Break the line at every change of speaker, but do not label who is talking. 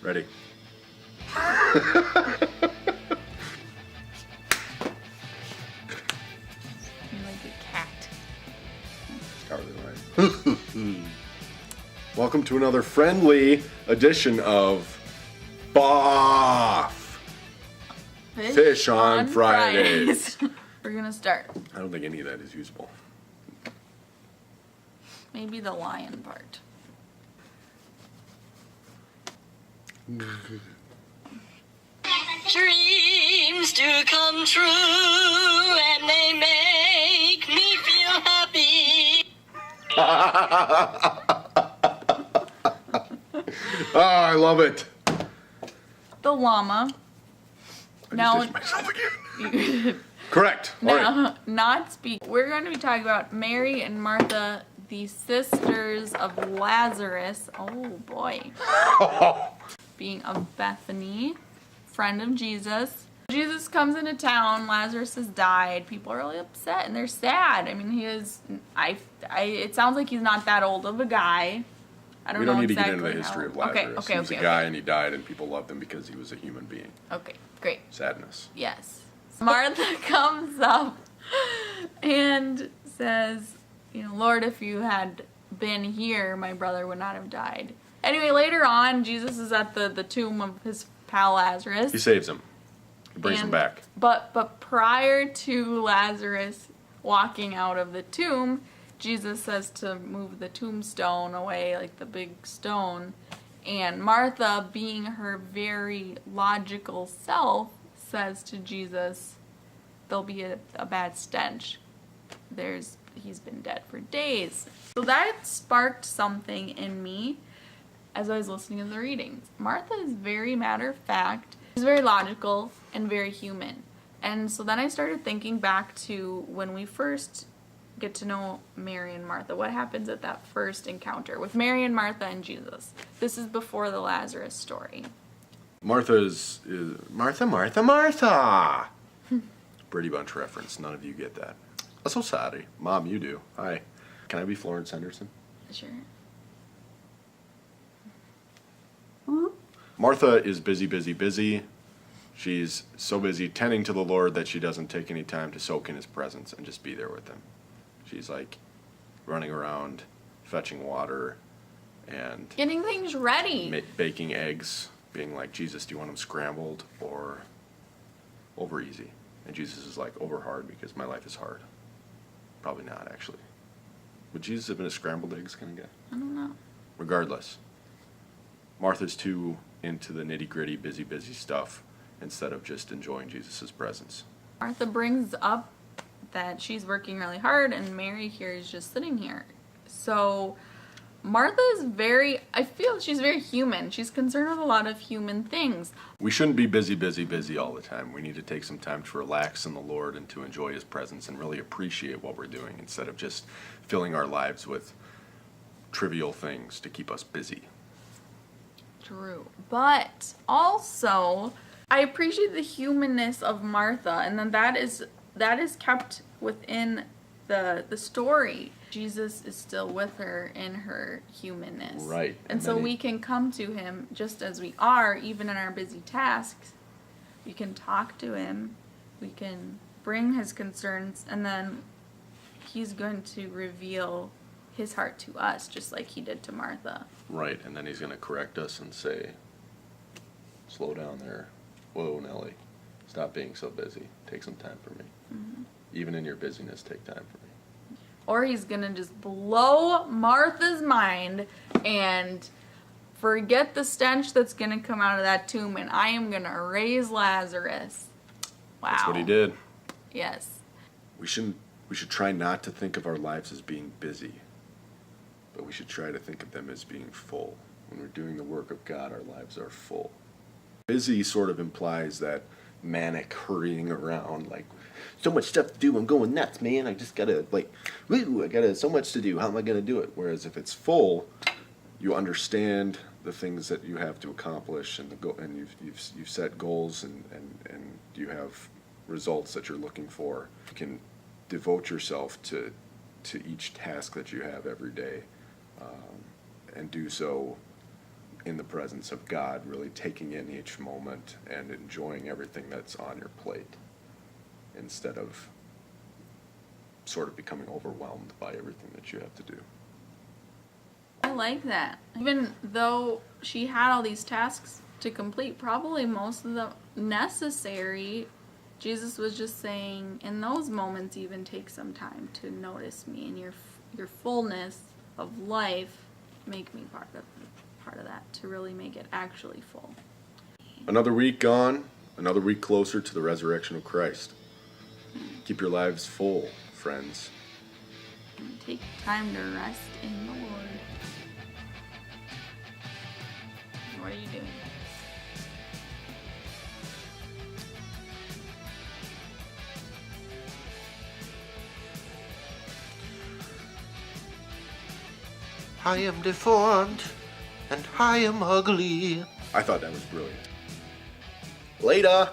Ready?
You're like a cat.
Welcome to another friendly edition of Boff Fish on Fridays.
We're gonna start.
I don't think any of that is usable.
Maybe the lion part.
Dreams do come true and they make me feel happy.
Oh, I love it.
The llama.
I
Now-
just ditched myself again. Correct. All right.
Now, not speak. We're going to be talking about Mary and Martha, the sisters of Lazarus. Oh boy. Being of Bethany, friend of Jesus. Jesus comes into town. Lazarus has died. People are really upset and they're sad. I mean, he is. It sounds like he's not that old of a guy. I don't
We
know
don't need
exactly
to get into the history of Lazarus.
Okay.
He was a guy and he died and people loved him because he was a human being.
Okay, great.
Sadness.
Yes. Martha comes up and says, Lord, if you had been here, my brother would not have died. Anyway, later on, Jesus is at the tomb of his pal Lazarus.
He saves him. He brings him back.
But prior to Lazarus walking out of the tomb, Jesus says to move the tombstone away, like the big stone. And Martha, being her very logical self, says to Jesus, there'll be a bad stench. He's been dead for days. So that sparked something in me as I was listening to the readings. Martha is very matter of fact. She's very logical and very human. And so then I started thinking back to when we first get to know Mary and Martha. What happens at that first encounter with Mary and Martha and Jesus? This is before the Lazarus story.
Martha is Martha. Brady Bunch reference. None of you get that. I'm so sorry. Mom, you do. Hi. Can I be Florence Henderson?
Sure.
Martha is busy. She's so busy tending to the Lord that she doesn't take any time to soak in his presence and just be there with him. She's like running around, fetching water, and
Getting things ready.
baking eggs, being like, Jesus, do you want them scrambled or over easy? And Jesus is like, over hard because my life is hard. Probably not, actually. Would Jesus have been a scrambled eggs kind of guy?
I don't know.
Regardless, Martha's too into the nitty-gritty, busy stuff instead of just enjoying Jesus' presence.
Martha brings up that she's working really hard and Mary here is just sitting here. So Martha is I feel she's very human. She's concerned with a lot of human things.
We shouldn't be busy all the time. We need to take some time to relax in the Lord and to enjoy his presence and really appreciate what we're doing instead of just filling our lives with trivial things to keep us busy.
True. But also, I appreciate the humanness of Martha, and then that is kept within the story. Jesus is still with her in her humanness.
Right.
And so we can come to him just as we are, even in our busy tasks. We can talk to him. We can bring his concerns, and then he's going to reveal his heart to us, just like he did to Martha.
Right, and then he's going to correct us and say, slow down there. Whoa, Nelly. Stop being so busy. Take some time for me. Mm-hmm. Even in your busyness, take time for me.
Or he's going to just blow Martha's mind and forget the stench that's going to come out of that tomb, and I am going to raise Lazarus. Wow.
That's what he did.
Yes.
We should try not to think of our lives as being busy, but we should try to think of them as being full. When we're doing the work of God, our lives are full. Busy sort of implies that manic hurrying around, like, so much stuff to do, I'm going nuts, man, I just gotta, so much to do, how am I gonna do it? Whereas if it's full, you understand the things that you have to accomplish, and you've set goals, and you have results that you're looking for. You can devote yourself to each task that you have every day, and do so in the presence of God, really taking in each moment and enjoying everything that's on your plate instead of sort of becoming overwhelmed by everything that you have to do.
I like that. Even though she had all these tasks to complete, probably most of them necessary, Jesus was just saying, in those moments, even take some time to notice me and your fullness of life. Make me part of that, to really make it actually full.
Another week gone, another week closer to the resurrection of Christ. Keep your lives full, friends.
And take time to rest in the Lord. What are you doing?
I am deformed, and I am ugly.
I thought that was brilliant. Later!